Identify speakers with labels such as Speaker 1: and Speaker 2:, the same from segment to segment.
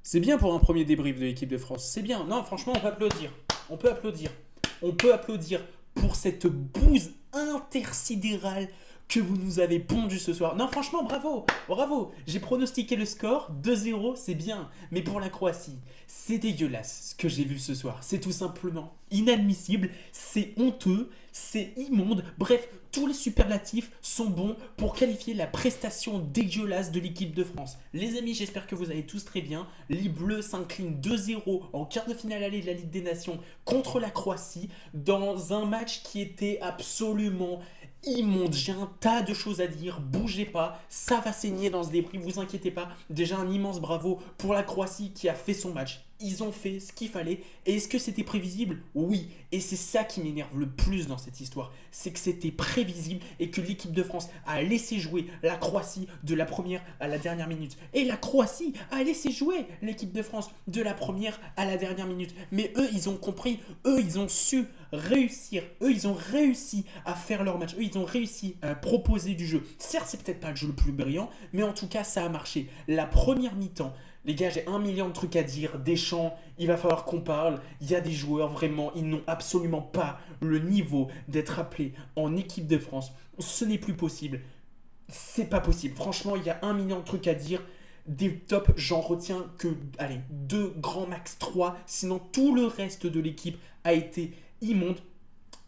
Speaker 1: C'est bien pour un premier débrief de l'équipe de France. C'est bien. Non, franchement, on peut applaudir. On peut applaudir. On peut applaudir pour cette bouse intersidérale que vous nous avez pondu ce soir. Non, franchement, bravo. Bravo. J'ai pronostiqué le score. 2-0, c'est bien. Mais pour la Croatie, c'est dégueulasse ce que j'ai vu ce soir. C'est tout simplement inadmissible. C'est honteux. C'est immonde. Bref, tous les superlatifs sont bons pour qualifier la prestation dégueulasse de l'équipe de France. Les amis, j'espère que vous allez tous très bien. Les Bleus s'inclinent 2-0 en quart de finale aller de la Ligue des Nations contre la Croatie dans un match qui était absolument immonde. J'ai un tas de choses à dire, bougez pas, ça va saigner dans ce débrief, vous inquiétez pas. Déjà un immense bravo pour la Croatie qui a fait son match. Ils ont fait ce qu'il fallait. Et est-ce que c'était prévisible? Oui. Et c'est ça qui m'énerve le plus dans cette histoire. C'est que c'était prévisible et que l'équipe de France a laissé jouer la Croatie de la première à la dernière minute. Et la Croatie a laissé jouer l'équipe de France de la première à la dernière minute. Mais eux, ils ont compris. Eux, ils ont su réussir. Eux, ils ont réussi à faire leur match. Eux, ils ont réussi à proposer du jeu. Certes, c'est peut-être pas le jeu le plus brillant, mais en tout cas, ça a marché. La première mi-temps, les gars, j'ai 1 million de trucs à dire. Deschamps, il va falloir qu'on parle. Il y a des joueurs, vraiment, ils n'ont absolument pas le niveau d'être appelés en équipe de France. Ce n'est plus possible. C'est pas possible. Franchement, il y a 1 million de trucs à dire. Des tops, j'en retiens que, allez, 2, grand max 3. Sinon, tout le reste de l'équipe a été immonde.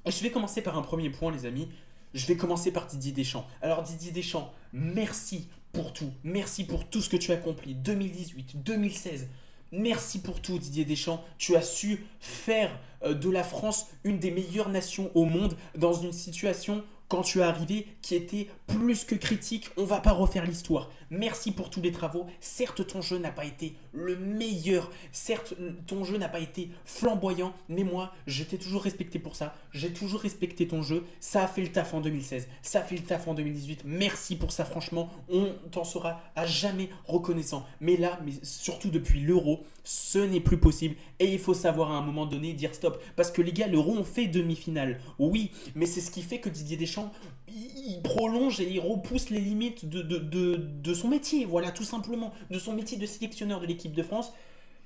Speaker 1: Et je vais commencer par un premier point, les amis. Je vais commencer par Didier Deschamps. Alors Didier Deschamps, merci pour tout. Merci pour tout ce que tu as accompli. 2018, 2016. Merci pour tout Didier Deschamps. Tu as su faire de la France une des meilleures nations au monde dans une situation quand tu es arrivé qui était plus que critique. On va pas refaire l'histoire. Merci pour tous les travaux. Certes, ton jeu n'a pas été le meilleur. Certes, ton jeu n'a pas été flamboyant. Mais moi, je t'ai toujours respecté pour ça. J'ai toujours respecté ton jeu. Ça a fait le taf en 2016. Ça a fait le taf en 2018. Merci pour ça, franchement. On t'en sera à jamais reconnaissant. Mais là, mais surtout depuis l'Euro, ce n'est plus possible. Et il faut savoir à un moment donné dire stop. Parce que les gars, l'Euro, on fait demi-finale. Oui, mais c'est ce qui fait que Didier Deschamps, il prolonge et il repousse les limites de son métier. Voilà, tout simplement. De son métier de sélectionneur de l'équipe de France.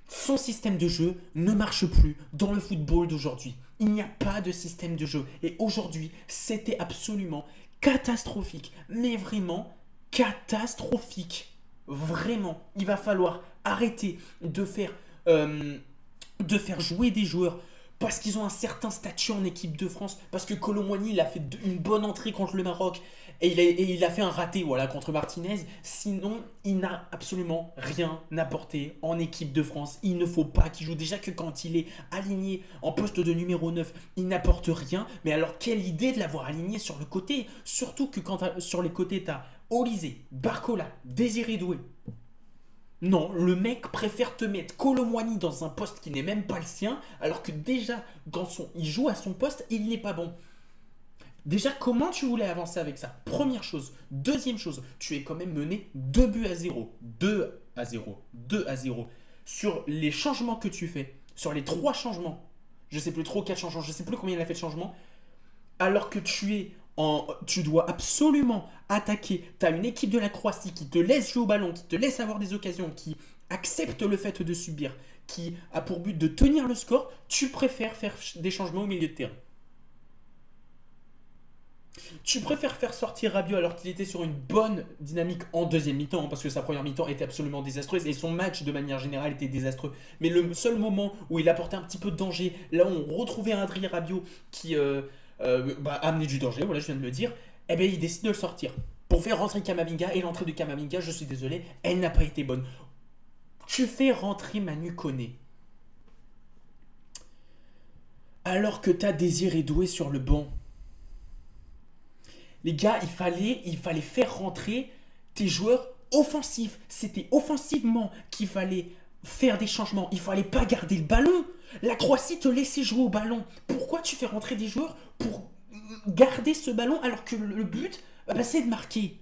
Speaker 1: Son système de jeu ne marche plus dans le football d'aujourd'hui. Il n'y a pas de système de jeu. Et aujourd'hui, c'était absolument catastrophique. Mais vraiment catastrophique. Vraiment. Il va falloir arrêter de faire jouer des joueurs parce qu'ils ont un certain statut en équipe de France, parce que Kolo Muani, il a fait une bonne entrée contre le Maroc et il a fait un raté voilà, contre Martinez. Sinon, il n'a absolument rien apporté en équipe de France. Il ne faut pas qu'il joue. Déjà que quand il est aligné en poste de numéro 9, il n'apporte rien. Mais alors, quelle idée de l'avoir aligné sur le côté. Surtout que sur les côtés, tu as Olysée, Barcola, Désiré Doué. Non, le mec préfère te mettre Kolo Muani dans un poste qui n'est même pas le sien, alors que déjà, il joue à son poste et il n'est pas bon. Déjà, comment tu voulais avancer avec ça? Première chose. Deuxième chose, tu es quand même mené 2 buts à 0. 2 à 0. 2 à 0. Sur les changements que tu fais, sur les 3 changements, je sais plus trop 4 changements, je sais plus combien il a fait de changements, alors que tu dois absolument attaquer. Tu as une équipe de la Croatie qui te laisse jouer au ballon, qui te laisse avoir des occasions, qui accepte le fait de subir, qui a pour but de tenir le score. Tu préfères faire des changements au milieu de terrain. Tu préfères faire sortir Rabiot alors qu'il était sur une bonne dynamique en deuxième mi-temps, parce que sa première mi-temps était absolument désastreuse et son match de manière générale était désastreux. Mais le seul moment où il apportait un petit peu de danger, là où on retrouvait un Adrien Rabiot qui amenait du danger, voilà, je viens de le dire, eh bien il décide de le sortir pour faire rentrer Kamavinga. Et l'entrée de Kamavinga, je suis désolé, elle n'a pas été bonne. Tu fais rentrer Manu Koné alors que tu as Désiré Doué sur le banc. Les gars, il fallait faire rentrer tes joueurs offensifs. C'était offensivement qu'il fallait faire des changements. Il fallait pas garder le ballon. La Croatie te laissait jouer au ballon. Pourquoi tu fais rentrer des joueurs pour garder ce ballon alors que le but, c'est de marquer?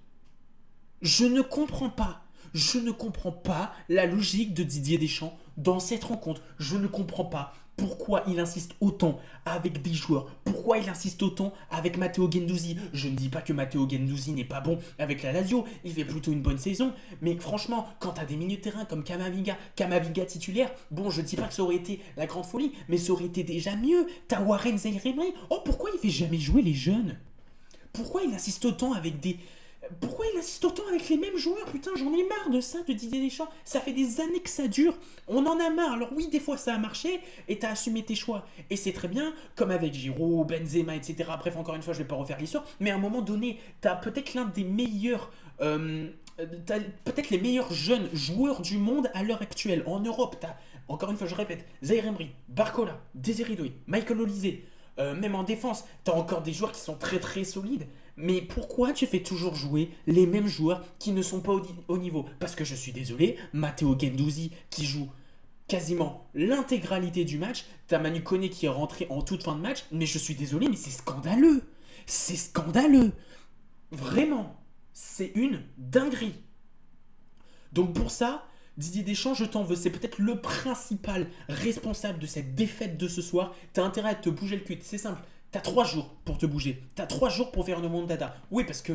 Speaker 1: Je ne comprends pas. Je ne comprends pas la logique de Didier Deschamps dans cette rencontre. Je ne comprends pas pourquoi il insiste autant avec des joueurs. Pourquoi il insiste autant avec Matteo Guendouzi. Je ne dis pas que Matteo Guendouzi n'est pas bon avec la Lazio. Il fait plutôt une bonne saison. Mais franchement, quand tu as des milieux de terrain comme Camavinga titulaire, bon, je ne dis pas que ça aurait été la grande folie, mais ça aurait été déjà mieux. T'as Warren Zaïre-Emery. Oh, pourquoi il fait jamais jouer les jeunes? Pourquoi il insiste autant avec des... Pourquoi il insiste autant avec les mêmes joueurs? Putain, j'en ai marre de ça, de Didier Deschamps. Ça fait des années que ça dure. On en a marre. Alors oui, des fois ça a marché et t'as assumé tes choix. Et c'est très bien, comme avec Giroud, Benzema, etc. Bref, encore une fois, je vais pas refaire l'histoire. Mais à un moment donné, t'as peut-être l'un des meilleurs... t'as peut-être les meilleurs jeunes joueurs du monde à l'heure actuelle. En Europe, t'as, encore une fois, je répète, Zaïre-Emery, Barcola, Désiré Doué, Michael Olise. Même en défense, t'as encore des joueurs qui sont très très solides. Mais pourquoi tu fais toujours jouer les mêmes joueurs qui ne sont pas au niveau? Parce que je suis désolé, Matteo Guendouzi qui joue quasiment l'intégralité du match, t'as Manu Koné qui est rentré en toute fin de match, mais je suis désolé, mais c'est scandaleux. C'est scandaleux. Vraiment, c'est une dinguerie. Donc pour ça, Didier Deschamps, je t'en veux. C'est peut-être le principal responsable de cette défaite de ce soir. T'as intérêt à te bouger le cul. C'est simple. T'as 3 jours pour te bouger. T'as 3 jours pour faire une remontada. Oui, parce que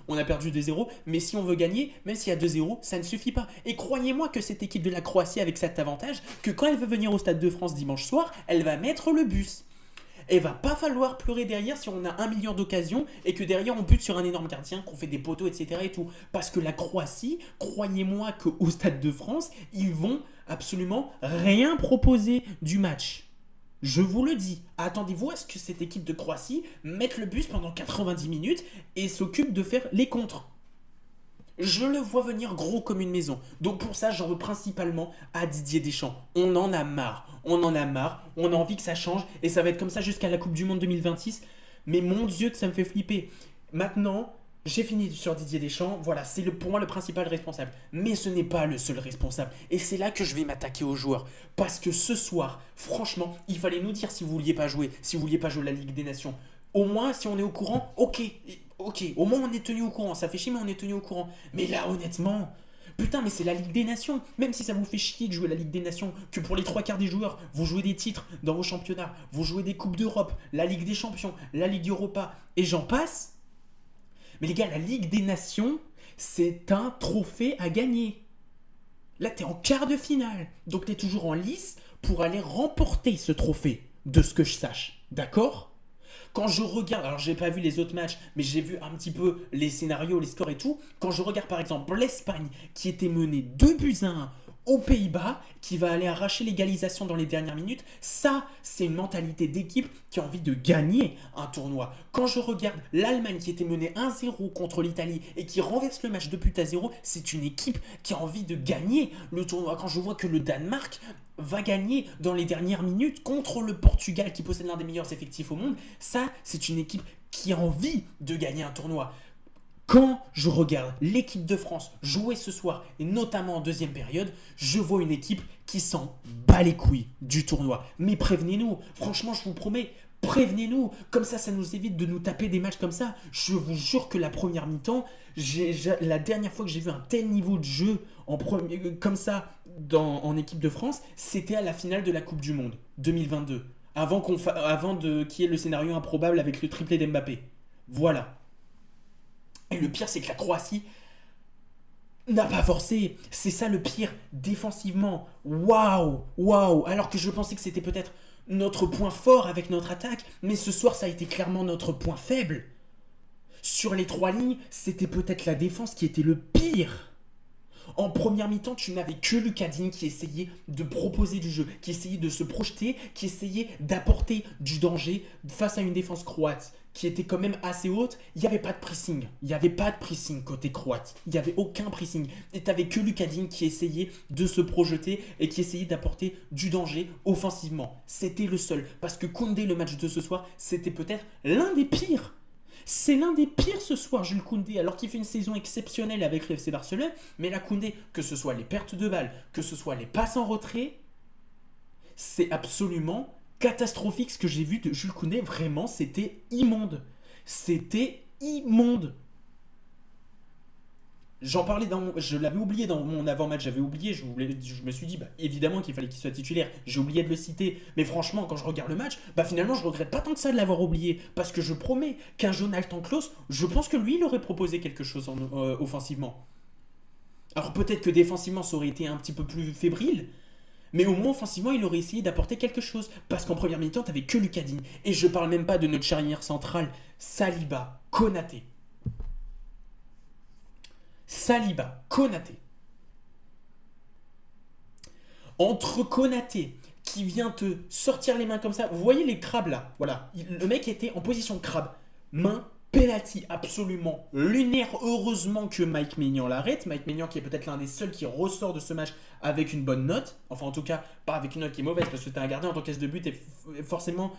Speaker 1: on a perdu 2-0, mais si on veut gagner, même s'il y a 2-0, ça ne suffit pas. Et croyez-moi que cette équipe de la Croatie avec cet avantage, que quand elle veut venir au Stade de France dimanche soir, elle va mettre le bus. Et va pas falloir pleurer derrière si on a 1 million d'occasions et que derrière on bute sur un énorme gardien, qu'on fait des poteaux, etc. et tout. Parce que la Croatie, croyez-moi qu'au Stade de France, ils vont absolument rien proposer du match. Je vous le dis, attendez-vous à ce que cette équipe de Croatie mette le bus pendant 90 minutes et s'occupe de faire les contres. Je le vois venir gros comme une maison. Donc pour ça, j'en veux principalement à Didier Deschamps. On en a marre. On en a marre. On a envie que ça change. Et ça va être comme ça jusqu'à la Coupe du Monde 2026. Mais mon Dieu que ça me fait flipper. Maintenant, j'ai fini sur Didier Deschamps. Voilà, c'est pour moi le principal responsable. Mais ce n'est pas le seul responsable. Et c'est là que je vais m'attaquer aux joueurs. Parce que ce soir, franchement, il fallait nous dire si vous ne vouliez pas jouer. Si vous ne vouliez pas jouer la Ligue des Nations. Au moins, si on est au courant, ok, au moins on est tenu au courant. Ça fait chier, mais on est tenu au courant. Mais là, honnêtement, putain, mais c'est la Ligue des Nations. Même si ça vous fait chier de jouer la Ligue des Nations, que pour les 3 quarts des joueurs, vous jouez des titres dans vos championnats, vous jouez des Coupes d'Europe, la Ligue des Champions, la Ligue Europa, et j'en passe. Mais les gars, la Ligue des Nations, c'est un trophée à gagner. Là, t'es en quart de finale. Donc t'es toujours en lice pour aller remporter ce trophée, de ce que je sache. D'accord ? Quand je regarde, alors j'ai pas vu les autres matchs, mais j'ai vu un petit peu les scénarios, les scores et tout. Quand je regarde par exemple l'Espagne qui était menée 2-1 aux Pays-Bas, qui va aller arracher l'égalisation dans les dernières minutes, ça c'est une mentalité d'équipe qui a envie de gagner un tournoi. Quand je regarde l'Allemagne qui était menée 1-0 contre l'Italie et qui renverse le match de but à 0, c'est une équipe qui a envie de gagner le tournoi. Quand je vois que le Danemark va gagner dans les dernières minutes contre le Portugal qui possède l'un des meilleurs effectifs au monde, ça c'est une équipe qui a envie de gagner un tournoi. Quand je regarde l'équipe de France jouer ce soir, et notamment en deuxième période, je vois une équipe qui s'en bat les couilles du tournoi. Mais prévenez-nous, franchement je vous promets, prévenez-nous, comme ça nous évite de nous taper des matchs comme ça. Je vous jure que la première mi-temps, la dernière fois que j'ai vu un tel niveau de jeu comme ça en équipe de France, c'était à la finale de la Coupe du Monde 2022, avant qu'il y ait le scénario improbable avec le triplé d'Mbappé. Voilà. Et le pire, c'est que la Croatie n'a pas forcé. C'est ça le pire, défensivement. Waouh. Alors que je pensais que c'était peut-être notre point fort avec notre attaque, mais ce soir, ça a été clairement notre point faible. Sur les 3 lignes, c'était peut-être la défense qui était le pire. En première mi-temps, tu n'avais que Lucas Digne qui essayait de proposer du jeu, qui essayait de se projeter, qui essayait d'apporter du danger face à une défense croate qui était quand même assez haute. Il n'y avait pas de pressing. Il n'y avait pas de pressing côté croate. Il n'y avait aucun pressing. Et tu n'avais que Lucas Digne qui essayait de se projeter et qui essayait d'apporter du danger offensivement. C'était le seul. Parce que Koundé, le match de ce soir, c'était peut-être l'un des pires. C'est l'un des pires ce soir, Jules Koundé, alors qu'il fait une saison exceptionnelle avec le FC Barcelone. Mais là, Koundé, que ce soit les pertes de balles, que ce soit les passes en retrait, c'est absolument catastrophique ce que j'ai vu de Jules Koundé. Vraiment, c'était immonde. C'était immonde. Je l'avais oublié dans mon avant-match, je me suis dit, bah, évidemment qu'il fallait qu'il soit titulaire, j'ai oublié de le citer, mais franchement, quand je regarde le match, bah finalement, je regrette pas tant que ça de l'avoir oublié, parce que je promets qu'un Jonathan Klaus, je pense que lui, il aurait proposé quelque chose offensivement. Alors peut-être que défensivement, ça aurait été un petit peu plus fébrile, mais au moins offensivement, il aurait essayé d'apporter quelque chose, parce qu'en première mi-temps, t'avais que Lucas Digne, et je parle même pas de notre charnière centrale, Saliba, Konaté. Saliba, Konaté. Entre Konaté, qui vient te sortir les mains comme ça, vous voyez les crabes là, voilà. Le mec était en position de crabe. Main, penalty absolument lunaire. Heureusement que Mike Maignan l'arrête. Mike Maignan qui est peut-être l'un des seuls qui ressort de ce match avec une bonne note. Enfin en tout cas, pas avec une note qui est mauvaise, parce que t'es un gardien en tant qu'aise de but et forcément,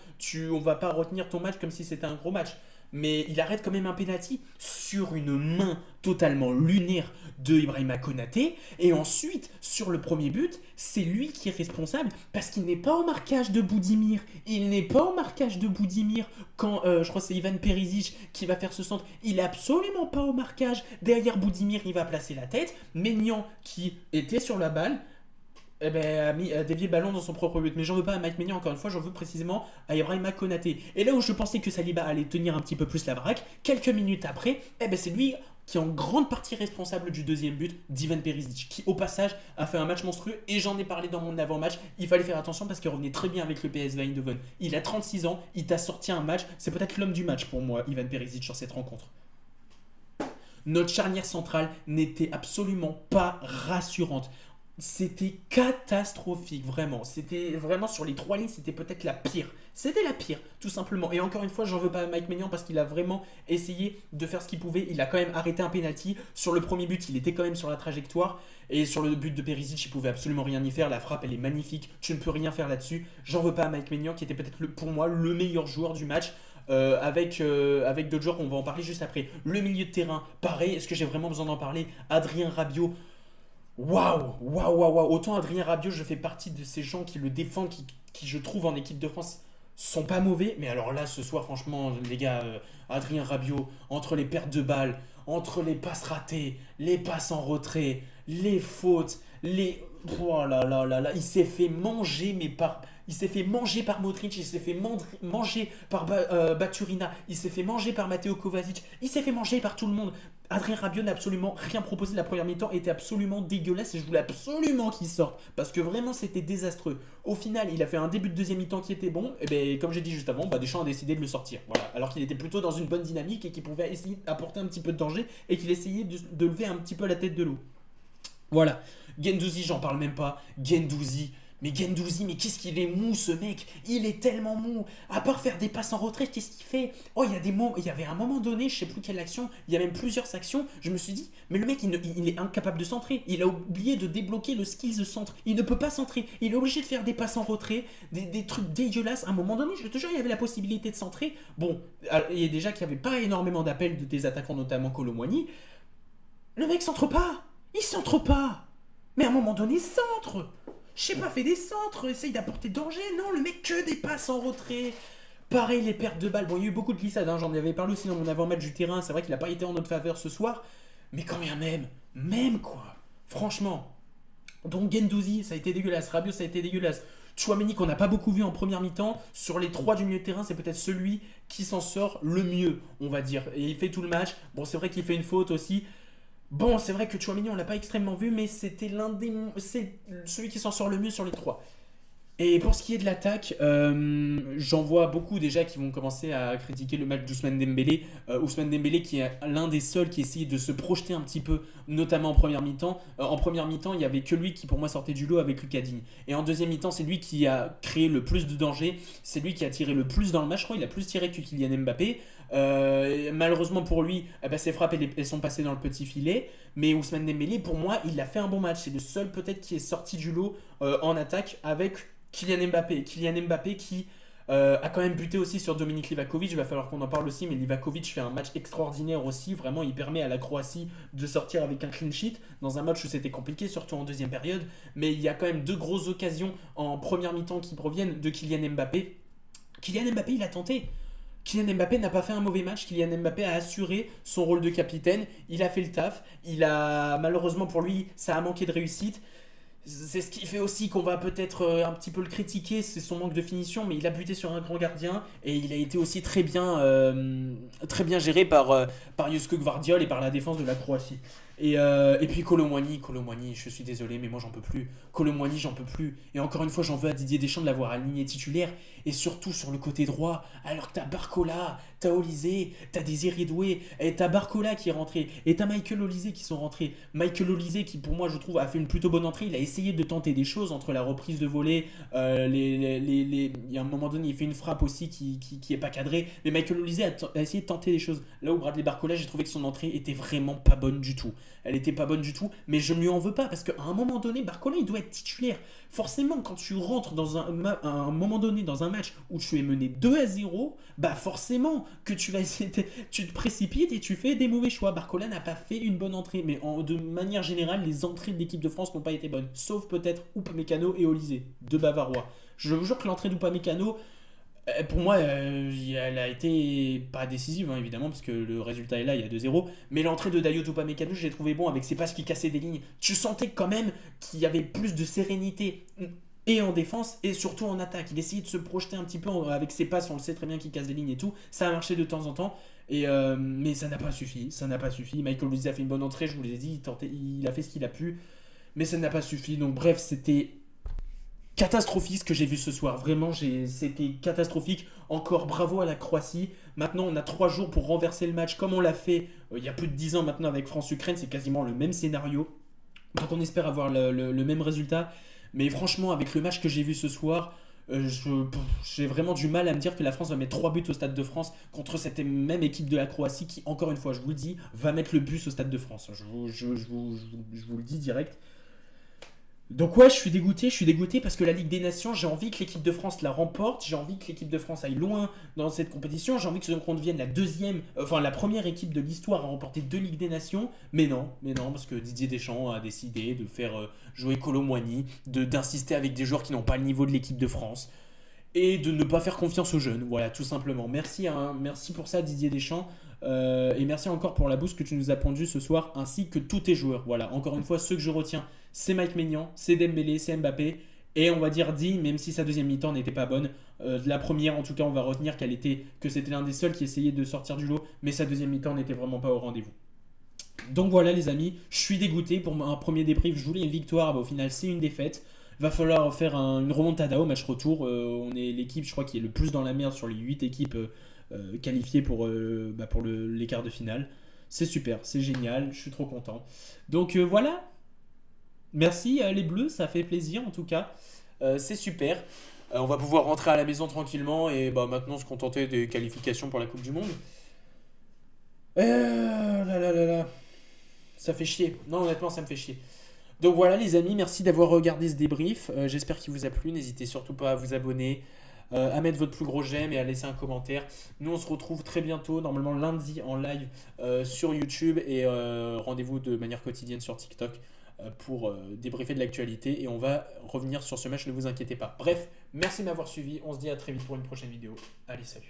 Speaker 1: on va pas retenir ton match comme si c'était un gros match. Mais il arrête quand même un penalty sur une main totalement lunaire de Ibrahima Konaté. Et ensuite, sur le premier but, c'est lui qui est responsable parce qu'il n'est pas au marquage de Boudimir. Il n'est pas au marquage de Boudimir quand, je crois que c'est Ivan Perisic qui va faire ce centre. Il est absolument pas au marquage. Derrière Boudimir, il va placer la tête. Maignan, qui était sur la balle, a dévié le ballon dans son propre but. Mais j'en veux pas à Mike Maignan, encore une fois, j'en veux précisément à Ibrahima Konaté. Et là où je pensais que Saliba allait tenir un petit peu plus la baraque, quelques minutes après, c'est lui qui est en grande partie responsable du deuxième but d'Ivan Perisic, qui au passage a fait un match monstrueux, et j'en ai parlé dans mon avant-match. Il fallait faire attention parce qu'il revenait très bien avec le PSV Eindhoven. Il a 36 ans, il t'a sorti un match, c'est peut-être l'homme du match pour moi, Ivan Perisic, sur cette rencontre. Notre charnière centrale n'était absolument pas rassurante. C'était catastrophique, vraiment. C'était vraiment sur les trois lignes, c'était peut-être la pire. C'était la pire, tout simplement. Et encore une fois, j'en veux pas à Mike Maignan parce qu'il a vraiment essayé de faire ce qu'il pouvait. Il a quand même arrêté un penalty. Sur le premier but, il était quand même sur la trajectoire. Et sur le but de Perisic, il pouvait absolument rien y faire. La frappe, elle est magnifique. Tu ne peux rien faire là-dessus. J'en veux pas à Mike Maignan qui était peut-être pour moi le meilleur joueur du match. Avec d'autres joueurs, on va en parler juste après. Le milieu de terrain, pareil. Est-ce que j'ai vraiment besoin d'en parler? Adrien Rabiot. Waouh, waouh, waouh, waouh. Autant Adrien Rabiot, je fais partie de ces gens qui le défendent, qui je trouve en équipe de France sont pas mauvais. Mais alors là, ce soir, franchement, les gars, Adrien Rabiot, entre les pertes de balles, entre les passes ratées, les passes en retrait, les fautes, les... Oh là là là là, il s'est fait manger, mais par... Il s'est fait manger par Modric, il s'est fait manger par Baturina, il s'est fait manger par Matteo Kovacic, il s'est fait manger par tout le monde. Adrien Rabiot n'a absolument rien proposé. La première mi-temps était absolument dégueulasse et je voulais absolument qu'il sorte parce que vraiment c'était désastreux. Au final, il a fait un début de deuxième mi-temps qui était bon. Et bien, comme j'ai dit juste avant, Deschamps a décidé de le sortir. Voilà. Alors qu'il était plutôt dans une bonne dynamique et qu'il pouvait essayer d'apporter un petit peu de danger et qu'il essayait de lever un petit peu la tête de l'eau. Voilà. Guendouzi, j'en parle même pas. Guendouzi, mais qu'est-ce qu'il est mou ce mec. Il est tellement mou. À part faire des passes en retrait, qu'est-ce qu'il fait? Oh, il y avait un moment donné, je sais plus quelle action, il y a même plusieurs actions, je me suis dit, mais le mec il est incapable de centrer. Il a oublié de débloquer le skills de centre. Il ne peut pas centrer. Il est obligé de faire des passes en retrait, des trucs dégueulasses. À un moment donné, je te jure, il y avait la possibilité de centrer. Bon, il y a déjà qu'il n'y avait pas énormément d'appels des attaquants, notamment Kolo Muani. Le mec centre pas. Il centre pas. Mais à un moment donné, centre. Je sais pas, fais des centres, essaye d'apporter danger. Non, le mec, que des passes en retrait. Pareil, les pertes de balles. Bon, il y a eu beaucoup de glissades, hein. J'en avais parlé aussi dans mon avant-match du terrain. C'est vrai qu'il n'a pas été en notre faveur ce soir. Mais quand même quoi. Franchement. Donc Guendouzi, ça a été dégueulasse. Rabiot, ça a été dégueulasse. Tchouaméni, qu'on n'a pas beaucoup vu en première mi-temps. Sur les trois du milieu de terrain, c'est peut-être celui qui s'en sort le mieux, on va dire. Et il fait tout le match. Bon, c'est vrai qu'il fait une faute aussi. Bon, c'est vrai que Tchouaméni, on l'a pas extrêmement vu, mais c'était c'est celui qui s'en sort le mieux sur les trois. Et pour ce qui est de l'attaque, j'en vois beaucoup déjà qui vont commencer à critiquer le match d'Ousmane Dembélé. Ousmane Dembélé qui est l'un des seuls qui essayait de se projeter un petit peu, notamment en première mi-temps. En première mi-temps, il n'y avait que lui qui pour moi sortait du lot avec Lucas Digne. Et en deuxième mi-temps, c'est lui qui a créé le plus de danger. C'est lui qui a tiré le plus dans le match. Je crois qu'il a plus tiré que Kylian Mbappé. Malheureusement pour lui, ses frappes elles sont passées dans le petit filet. Mais Ousmane Dembélé, pour moi, il a fait un bon match. C'est le seul peut-être qui est sorti du lot en attaque avec Kylian Mbappé. Kylian Mbappé qui a quand même buté aussi sur Dominik Livakovic. Il va falloir qu'on en parle aussi, mais Livakovic fait un match extraordinaire aussi. Vraiment, il permet à la Croatie de sortir avec un clean sheet dans un match où c'était compliqué, surtout en deuxième période. Mais il y a quand même deux grosses occasions en première mi-temps qui proviennent de Kylian Mbappé. Kylian Mbappé, il a tenté. Kylian Mbappé n'a pas fait un mauvais match. Kylian Mbappé a assuré son rôle de capitaine. Il a fait le taf. Malheureusement pour lui, ça a manqué de réussite. C'est ce qui fait aussi qu'on va peut-être un petit peu le critiquer, c'est son manque de finition, mais il a buté sur un grand gardien et il a été aussi très bien géré par Josko Gvardiol et par la défense de la Croatie. Et puis Kolo Muani, je suis désolé, mais moi j'en peux plus. Kolo Muani, j'en peux plus. Et encore une fois, j'en veux à Didier Deschamps de l'avoir aligné titulaire. Et surtout sur le côté droit, alors que t'as Barcola, t'as Olysée, t'as Désiré Doué, et t'as Barcola qui est rentré, et t'as Michael Olysée qui sont rentrés. Michael Olysée qui pour moi je trouve a fait une plutôt bonne entrée, il a essayé de tenter des choses entre la reprise de volée, il y a un moment donné il fait une frappe aussi qui est pas cadrée, mais Michael Olysée a essayé de tenter des choses. Là où Bradley Barcola, j'ai trouvé que son entrée était vraiment pas bonne du tout. Elle était pas bonne du tout, mais je ne lui en veux pas parce qu'à un moment donné, Barcola il doit être titulaire. Forcément, quand tu rentres dans à un moment donné dans un match où tu es mené 2-0, bah forcément que tu vas essayer tu te précipites et tu fais des mauvais choix. Barcola n'a pas fait une bonne entrée, mais de manière générale, les entrées de l'équipe de France n'ont pas été bonnes, sauf peut-être Upamecano et Olysée, deux Bavarois. Je vous jure que l'entrée d'Upamecano, pour moi, elle a été pas décisive, hein, évidemment, parce que le résultat est là, il y a 2-0. Mais l'entrée de Dayot Upamecano, je l'ai trouvé bon avec ses passes qui cassaient des lignes. Tu sentais quand même qu'il y avait plus de sérénité et en défense et surtout en attaque. Il essayait de se projeter un petit peu avec ses passes, on le sait très bien qu'il casse des lignes et tout. Ça a marché de temps en temps. Mais ça n'a pas suffi. Ça n'a pas suffi. Michael Olise a fait une bonne entrée, je vous l'ai dit, il a fait ce qu'il a pu. Mais ça n'a pas suffi. Donc bref, c'était catastrophique ce que j'ai vu ce soir. Vraiment, c'était catastrophique. Encore bravo à la Croatie. Maintenant, on a 3 jours pour renverser le match comme on l'a fait il y a plus de 10 ans maintenant avec France-Ukraine. C'est quasiment le même scénario. Donc on espère avoir le même résultat. Mais franchement, avec le match que j'ai vu ce soir, j'ai vraiment du mal à me dire que la France va mettre 3 buts au Stade de France contre cette même équipe de la Croatie qui, encore une fois, je vous le dis, va mettre le bus au Stade de France. Je vous le dis direct. Donc ouais, je suis dégoûté parce que la Ligue des Nations, j'ai envie que l'équipe de France la remporte, j'ai envie que l'équipe de France aille loin dans cette compétition, j'ai envie que qu'on devienne la première équipe de l'histoire à remporter 2 Ligues des Nations, mais non, parce que Didier Deschamps a décidé de faire jouer Kolo Muani, d'insister avec des joueurs qui n'ont pas le niveau de l'équipe de France et de ne pas faire confiance aux jeunes, voilà, tout simplement. Merci pour ça Didier Deschamps. Et merci encore pour la boost que tu nous as pondue ce soir, ainsi que tous tes joueurs. Voilà, encore une fois, ceux que je retiens, c'est Mike Maignan, c'est Dembélé, c'est Mbappé. Et on va dire Di, même si sa deuxième mi-temps n'était pas bonne. De la première, en tout cas, on va retenir que c'était l'un des seuls qui essayait de sortir du lot. Mais sa deuxième mi-temps n'était vraiment pas au rendez-vous. Donc voilà les amis, je suis dégoûté pour un premier débrief. Je voulais une victoire, au final c'est une défaite. Va falloir faire une remontada au match retour. On est l'équipe, je crois, qui est le plus dans la merde sur les 8 équipes qualifiées pour les quarts de finale. C'est super, c'est génial, je suis trop content. Donc voilà, merci les Bleus, ça fait plaisir en tout cas. C'est super. On va pouvoir rentrer à la maison tranquillement et maintenant se contenter des qualifications pour la Coupe du Monde. Là. Ça fait chier. Non, honnêtement, ça me fait chier. Donc voilà les amis, merci d'avoir regardé ce débrief. J'espère qu'il vous a plu. N'hésitez surtout pas à vous abonner, à mettre votre plus gros j'aime et à laisser un commentaire. Nous on se retrouve très bientôt, normalement lundi en live sur YouTube et rendez-vous de manière quotidienne sur TikTok pour débriefer de l'actualité et on va revenir sur ce match, ne vous inquiétez pas. Bref, merci de m'avoir suivi, on se dit à très vite pour une prochaine vidéo. Allez, salut.